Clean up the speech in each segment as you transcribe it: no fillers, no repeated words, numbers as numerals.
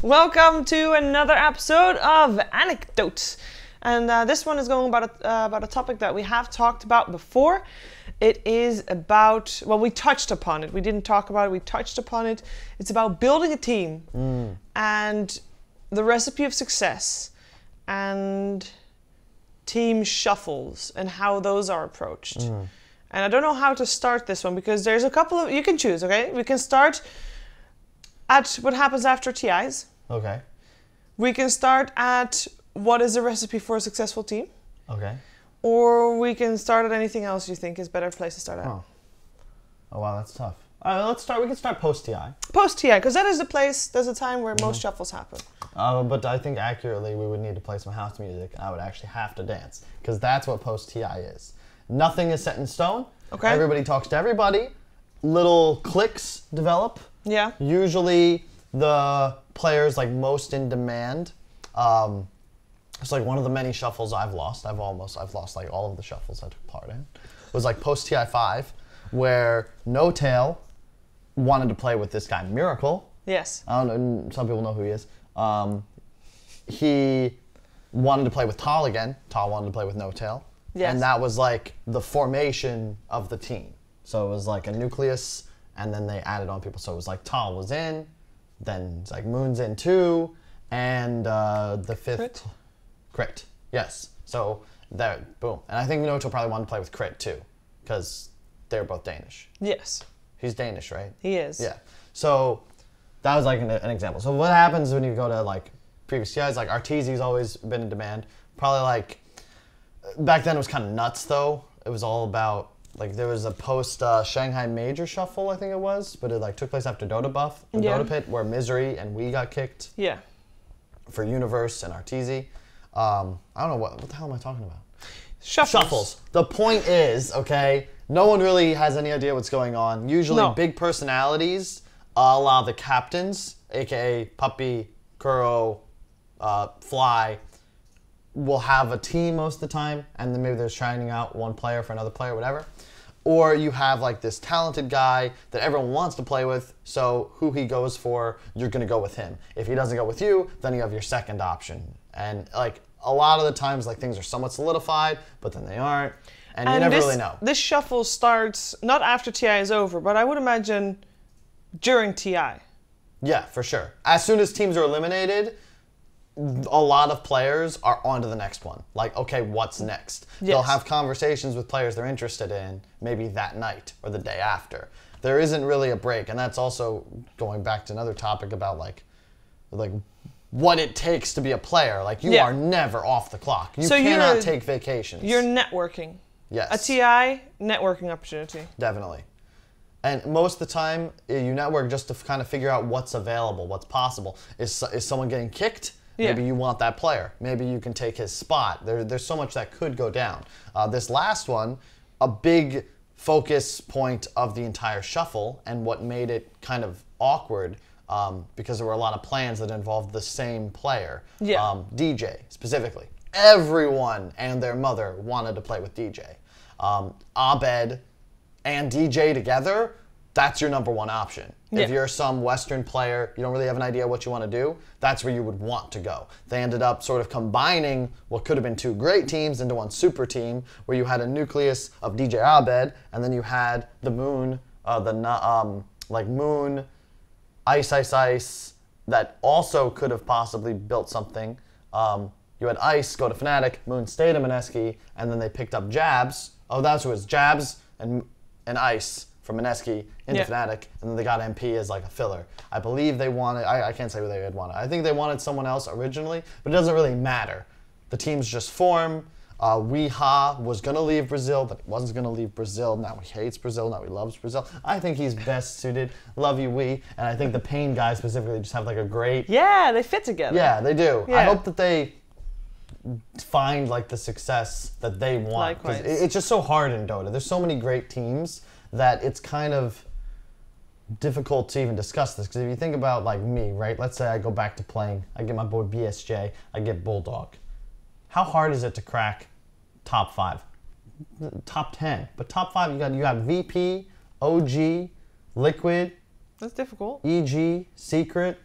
Welcome to another episode of AnecDotes. And this one is going about a topic that we have talked about before. It is about, well, we touched upon it. We didn't talk about it, we touched upon it. It's about building a team and the recipe of success and team shuffles and how those are approached. And I don't know how to start this one because there's a couple of, you can choose, okay? We can start at what happens after TIs. Okay. We can start at what is a recipe for a successful team. Okay. Or we can start at anything else you think is a better place to start at. Oh wow, that's tough. Let's start. We can start post TI. Post TI, because that is the place. There's a time where most shuffles happen. But I think accurately we would need to play some house music, and I would actually have to dance because that's what post TI is. Nothing is set in stone. Okay. Everybody talks to everybody. Little cliques develop. Yeah. Usually the players like most in demand. It's like one of the many shuffles I've lost. I've lost like all of the shuffles I took part in. It was like post TI 5, where No Tail wanted to play with this guy Miracle. Yes. I don't know. Some people know who he is. He wanted to play with Tal again. Tal wanted to play with No Tail. Yes. And that was like the formation of the team. So it was like a nucleus, and then they added on people. So it was like Tal was in, then it's like Moon's in too, and the fifth. Crit, yes. So that, boom. And I think Noto probably wanted to play with Crit too, because they're both Danish. Yes. He's Danish, right? He is. Yeah. So that was like an example. So what happens when you go to like previous TIs, like Arteezy's always been in demand. Probably like, back then it was kind of nuts though. It was all about, like there was a post Shanghai Major Shuffle, I think it was, but it like took place after Dota Buff, Dota Pit, where Misery and We got kicked. Yeah. For Universe and Arteezy. I don't know, what the hell am I talking about? Shuffles. The point is, okay, no one really has any idea what's going on. Usually big personalities, a la the captains, aka Puppy, Kuro, Fly, will have a team most of the time, and then maybe they're trying out one player for another player, whatever. Or you have like this talented guy that everyone wants to play with, so who he goes for, you're gonna go with him. If he doesn't go with you, then you have your second option. And like a lot of the times, like things are somewhat solidified, but then they aren't, and you never really know. This shuffle starts not after TI is over, but I would imagine during TI. Yeah, for sure. As soon as teams are eliminated, a lot of players are on to the next one. Like, okay, what's next? Yes. They'll have conversations with players they're interested in, maybe that night or the day after. There isn't really a break, and that's also going back to another topic about like what it takes to be a player. Like, you are never off the clock. You cannot take vacations. You're networking. Yes. A TI, networking opportunity. Definitely. And most of the time, you network just to kind of figure out what's available, what's possible. Is someone getting kicked? Maybe you want that player. Maybe you can take his spot. There's so much that could go down. This last one, a big focus point of the entire shuffle, and what made it kind of awkward, because there were a lot of plans that involved the same player. Yeah. DJ, specifically. Everyone and their mother wanted to play with DJ. Abed and DJ together, that's your number one option. If you're some Western player, you don't really have an idea what you want to do, that's where you would want to go. They ended up sort of combining what could have been two great teams into one super team, where you had a nucleus of DJ Abed, and then you had the Moon, like Moon, Ice Ice Ice, that also could have possibly built something. You had Ice go to Fnatic, Moon stayed in Mineski, and then they picked up Jabs. Oh, that's what it was, Jabs and Ice from Mineski into Fnatic, and then they got MP as like a filler. I believe they wanted, I can't say who they had wanted. I think they wanted someone else originally, but it doesn't really matter. The teams just form. Weeha was going to leave Brazil, but he wasn't going to leave Brazil. Now he hates Brazil, now he loves Brazil. I think he's best suited. Love you, Wee. And I think the Pain guys specifically just have like a great... Yeah, they fit together. Yeah, they do. Yeah. I hope that they find like the success that they want. Likewise. It's just so hard in Dota. There's so many great teams that it's kind of difficult to even discuss this. Because if you think about like me, right? Let's say I go back to playing. I get my boy BSJ. I get Bulldog. How hard is it to crack top 5? Top 10. But top 5, you got VP, OG, Liquid. That's difficult. EG, Secret.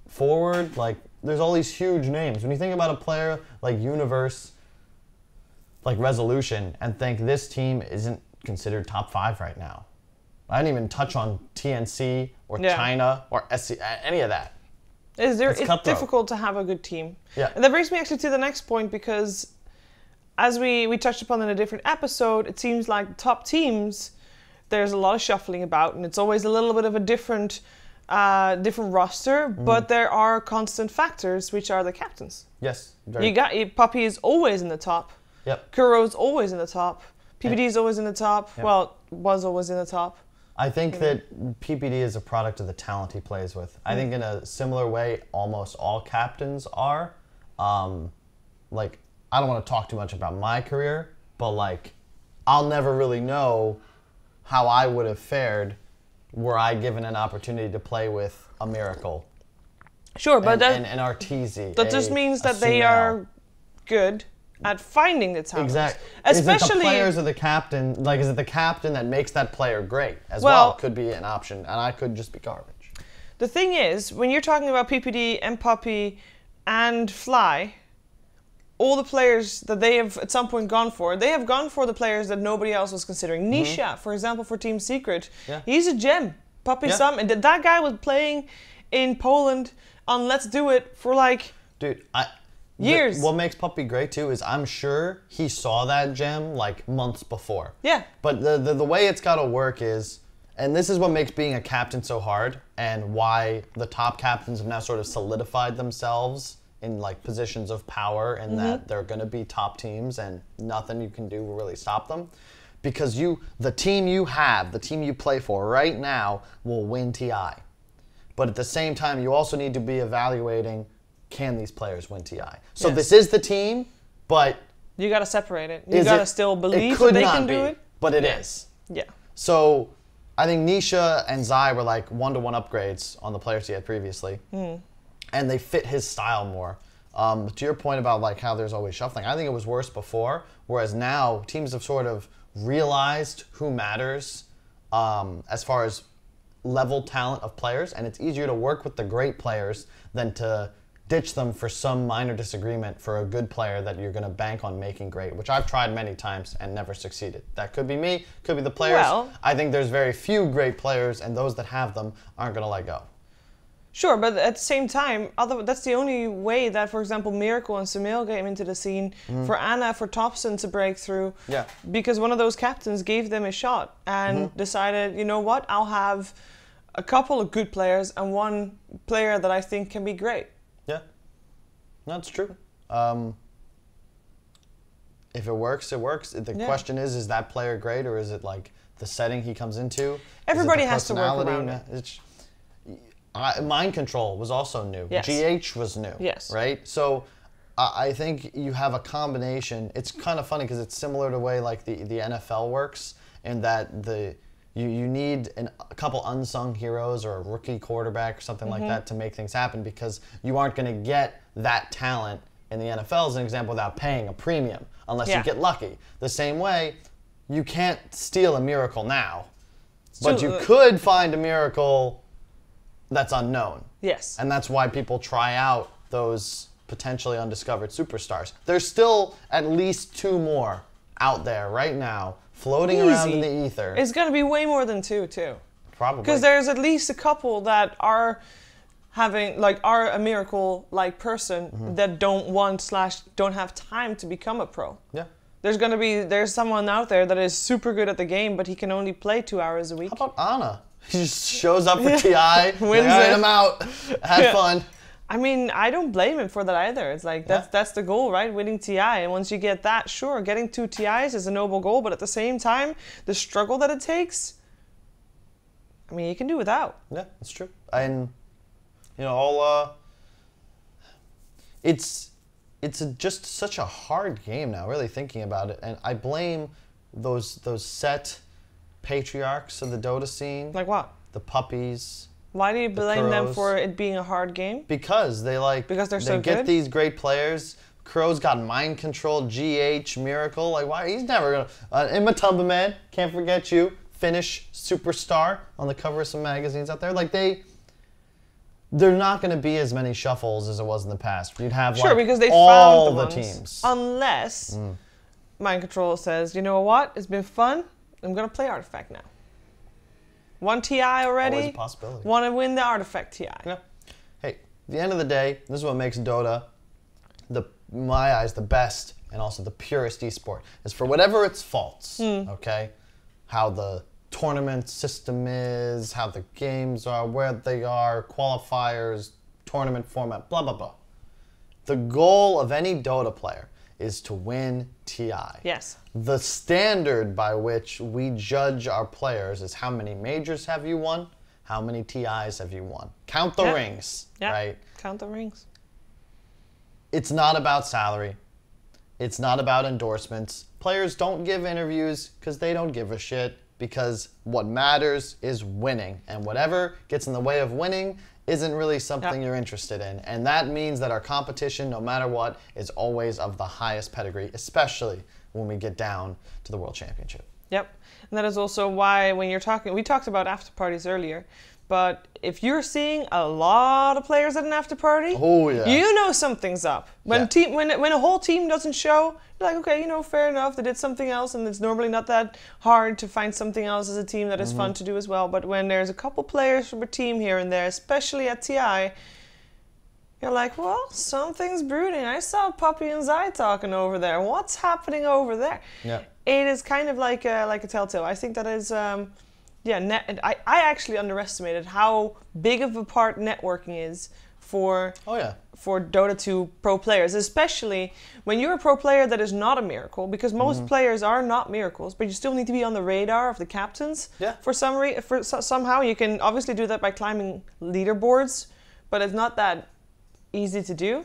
forward, like there's all these huge names. When you think about a player like Universe, like Resolution, and think this team isn't considered top 5 right now. I didn't even touch on TNC or China or SC, any of that. It's difficult to have a good team. Yeah. And that brings me actually to the next point, because as we touched upon in a different episode, it seems like top teams, there's a lot of shuffling about, and it's always a little bit of a different roster, but there are constant factors, which are the captains. Yes. Puppy is always in the top. Yep. Kuro's always in the top. PPD is always in the top. Yep. Well, was always in the top. I think that PPD is a product of the talent he plays with. I think in a similar way, almost all captains are. Like, I don't want to talk too much about my career, but like, I'll never really know how I would have fared were I given an opportunity to play with a Miracle. Sure, but an Arteezy. That just means that they are good at finding the talent. Exactly. Especially, is it the players or the captain? Like, is it the captain that makes that player great as well? Could be an option, and I could just be garbage. The thing is, when you're talking about PPD and Puppy and Fly, all the players that they have at some point gone for, they have gone for the players that nobody else was considering. Nisha, for example, for Team Secret, he's a gem. Puppy and that guy was playing in Poland on Let's Do It for like years. What makes Puppy great too is I'm sure he saw that gem like months before. Yeah. But the way it's got to work is, and this is what makes being a captain so hard, and why the top captains have now sort of solidified themselves in like positions of power, and that they're going to be top teams and nothing you can do will really stop them. Because the team you have, the team you play for right now will win TI. But at the same time, you also need to be evaluating, can these players win TI? So this is the team, but you got to separate it. You got to still believe that they can do it. But it is. Yeah. So I think Nisha and Zai were like 1-to-1 upgrades on the players he had previously. And they fit his style more. To your point about like how there's always shuffling, I think it was worse before, whereas now teams have sort of realized who matters as far as level talent of players, and it's easier to work with the great players than to ditch them for some minor disagreement for a good player that you're going to bank on making great, which I've tried many times and never succeeded. That could be me, could be the players. Well, I think there's very few great players, and those that have them aren't going to let go. Sure, but at the same time, that's the only way that, for example, Miracle and Samil came into the scene, for Anna, for Thompson to break through. Yeah. Because one of those captains gave them a shot and decided, you know what, I'll have a couple of good players and one player that I think can be great. Yeah, that's true. If it works, it works. The question is that player great, or is it like the setting he comes into? Everybody has to work around it. Mind Control was also new. Yes. GH was new. Yes. Right? So I think you have a combination. It's kind of funny because it's similar to the way like the NFL works, in that you need a couple unsung heroes or a rookie quarterback or something like that to make things happen, because you aren't going to get that talent in the NFL, as an example, without paying a premium unless you get lucky. The same way, you can't steal a Miracle now, but you could find a Miracle that's unknown. Yes. And that's why people try out those potentially undiscovered superstars. There's still at least 2 more out there right now floating around in the ether. It's going to be way more than 2 too. Probably. Because there's at least a couple that are having, like, are a Miracle-like person that don't have time to become a pro. Yeah. There's someone out there that is super good at the game, but he can only play 2 hours a week. How about Anna? He just shows up for TI, wins it. it. I'm out. Had fun. I mean, I don't blame him for that either. It's like, that's the goal, right? Winning TI. And once you get that, sure, getting 2 TIs is a noble goal, but at the same time, the struggle that it takes, I mean, you can do without. Yeah, that's true. And, you know, it's just such a hard game now, really thinking about it. And I blame those set patriarchs of the Dota scene. Like what? The Puppies. Why do you blame them for it being a hard game? Because they they're so get good? these great players. Crow's got Mind Control, GH, Miracle. Like, why? He's never gonna. And Matumba Man, can't forget you. Finnish superstar on the cover of some magazines out there. Like, There're not going to be as many shuffles as it was in the past. You'd have Sure, like because they all found the ones. teams. Unless Mind Control says, you know what, it's been fun. I'm going to play Artifact now. One TI already. Always a possibility. Want to win the Artifact TI. Yeah. Hey, at the end of the day, this is what makes Dota, in my eyes, the best and also the purest esport. Is for whatever its faults, okay? How the tournament system is, how the games are, where they are, qualifiers, tournament format, blah, blah, blah. The goal of any Dota player is to win TI. Yes. The standard by which we judge our players is how many majors have you won, how many TIs have you won. Count the rings, right? Count the rings. It's not about salary. It's not about endorsements. Players don't give interviews because they don't give a shit, because what matters is winning. And whatever gets in the way of winning isn't really something you're interested in. And that means that our competition, no matter what, is always of the highest pedigree, especially when we get down to the World Championship. Yep. And that is also why when you're talking, we talked about after parties earlier, but if you're seeing a lot of players at an after party, you know something's up. When a whole team doesn't show, you're like, okay, you know, fair enough, they did something else, and it's normally not that hard to find something else as a team that is fun to do as well. But when there's a couple players from a team here and there, especially at TI, you're like, well, something's brooding. I saw Puppy and Zai talking over there. What's happening over there? Yeah. It is kind of like a telltale. I think that is... I actually underestimated how big of a part networking is for Dota 2 pro players, especially when you're a pro player that is not a miracle, because most players are not miracles, but you still need to be on the radar of the captains. Yeah. Somehow you can obviously do that by climbing leaderboards, but it's not that easy to do,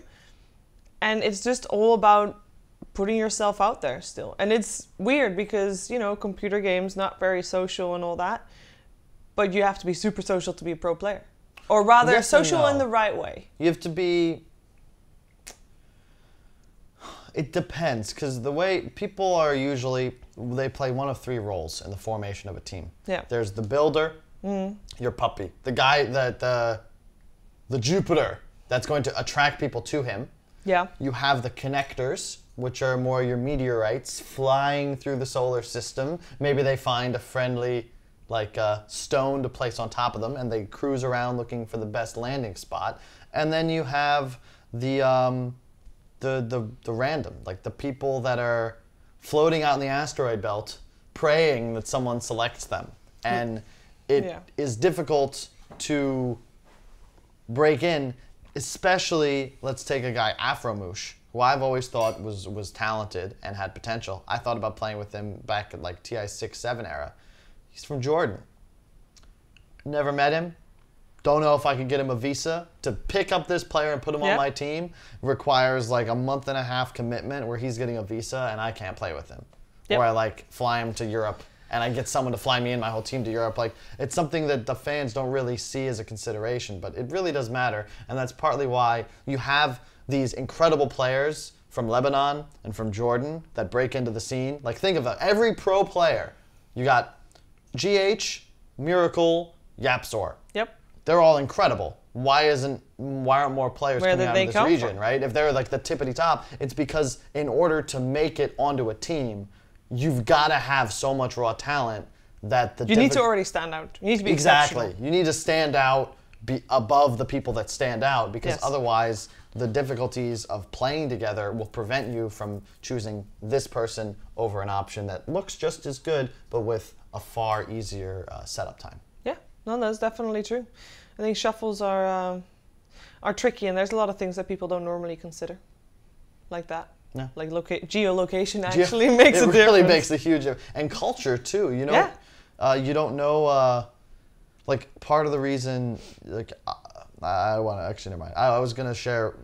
and it's just all about putting yourself out there still. And it's weird because, you know, computer games, not very social and all that, but you have to be super social to be a pro player. Or rather, social in the right way. You have to be... It depends, because the way people are usually, they play one of three roles in the formation of a team. Yeah. There's the builder, your Puppy, the guy that, the Jupiter that's going to attract people to him. Yeah. You have the connectors, which are more your meteorites flying through the solar system. Maybe they find a friendly, like, stone to place on top of them, and they cruise around looking for the best landing spot. And then you have the random, like the people that are floating out in the asteroid belt, praying that someone selects them. And it is difficult to break in, especially, let's take a guy, Afromoosh, who I've always thought was talented and had potential. I thought about playing with him back at like TI 6-7 era. He's from Jordan. Never met him. Don't know if I could get him a visa. To pick up this player and put him on my team requires like a month-and-a-half commitment where he's getting a visa and I can't play with him. Or I like fly him to Europe and I get someone to fly me and my whole team to Europe. Like, it's something that the fans don't really see as a consideration, but it really does matter. And that's partly why you have these incredible players from Lebanon and from Jordan that break into the scene. Like, think of that. Every pro player. You got GH, Miracle, Yapzor. Yep. They're all incredible. Why aren't more players coming out of this region, right? If they're like the tippity top, it's because in order to make it onto a team, you've got to have so much raw talent that you need to already stand out. You need to be exceptional. You need to stand out, be above the people that stand out, because otherwise the difficulties of playing together will prevent you from choosing this person over an option that looks just as good, but with a far easier setup time. Yeah, no, that's definitely true. I think shuffles are tricky, and there's a lot of things that people don't normally consider, like that. Yeah. Like geolocation actually makes a difference. It really makes a huge difference. And culture too, you know. You don't know, like, part of the reason, like, I want to, actually, never mind. I was going to share,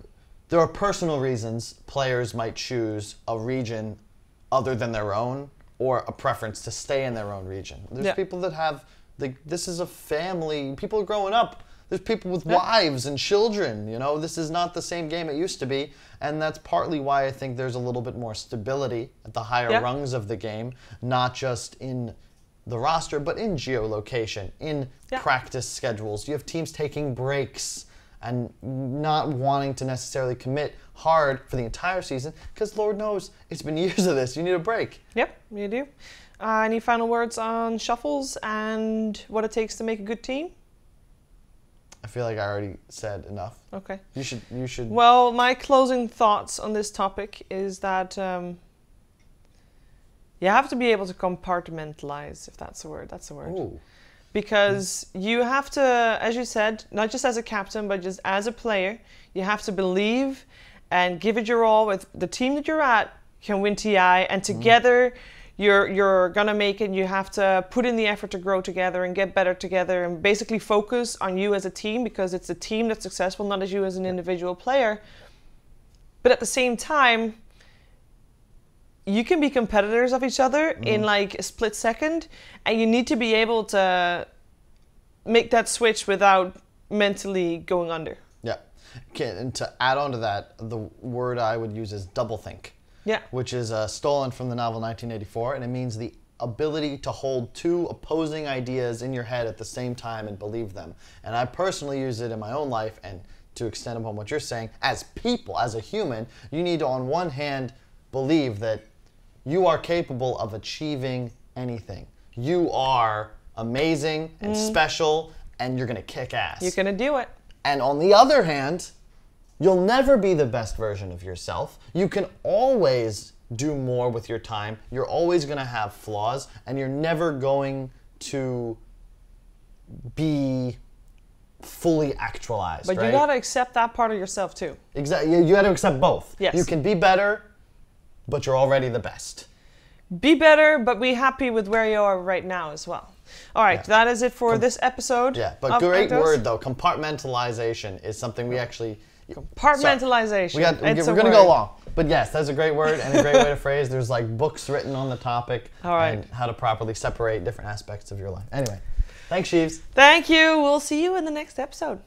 there are personal reasons players might choose a region other than their own, or a preference to stay in their own region. There's people that have, this is a family, people are growing up. There's people with wives and children, you know. This is not the same game it used to be. And that's partly why I think there's a little bit more stability at the higher rungs of the game, not just in the roster, but in geolocation, in practice schedules. You have teams taking breaks and not wanting to necessarily commit hard for the entire season, because Lord knows it's been years of this. You need a break. Yep, you do. Any final words on shuffles and what it takes to make a good team? I feel like I already said enough. Okay. You should. Well, my closing thoughts on this topic is that you have to be able to compartmentalize, if that's a word. That's a word. Ooh. Because you have to, as you said, not just as a captain, but just as a player, you have to believe and give it your all with the team that you're at can win TI, and together you're gonna make it. You have to put in the effort to grow together and get better together and basically focus on you as a team, because it's a team that's successful, not as you as an individual player. But at the same time, you can be competitors of each other in like a split second, and you need to be able to make that switch without mentally going under. Yeah. Okay, and to add on to that, the word I would use is doublethink. Yeah. Which is stolen from the novel 1984, and it means the ability to hold two opposing ideas in your head at the same time and believe them. And I personally use it in my own life, and to extend upon what you're saying, as people, as a human, you need to, on one hand, believe that you are capable of achieving anything. You are amazing and special, and you're going to kick ass. You're going to do it. And on the other hand, you'll never be the best version of yourself. You can always do more with your time. You're always going to have flaws, and you're never going to be fully actualized. But right? you got to accept that part of yourself too. Exactly. You got to accept both. Yes. You can be better, but you're already the best. Be better, but be happy with where you are right now as well. All right, that is it for this episode. Yeah, but great word though. Compartmentalization is something we actually. Compartmentalization. We're going to go long. But yes, that's a great word and a great way to phrase. There's like books written on the topic and how to properly separate different aspects of your life. Anyway, thanks, Sheeves. Thank you. We'll see you in the next episode.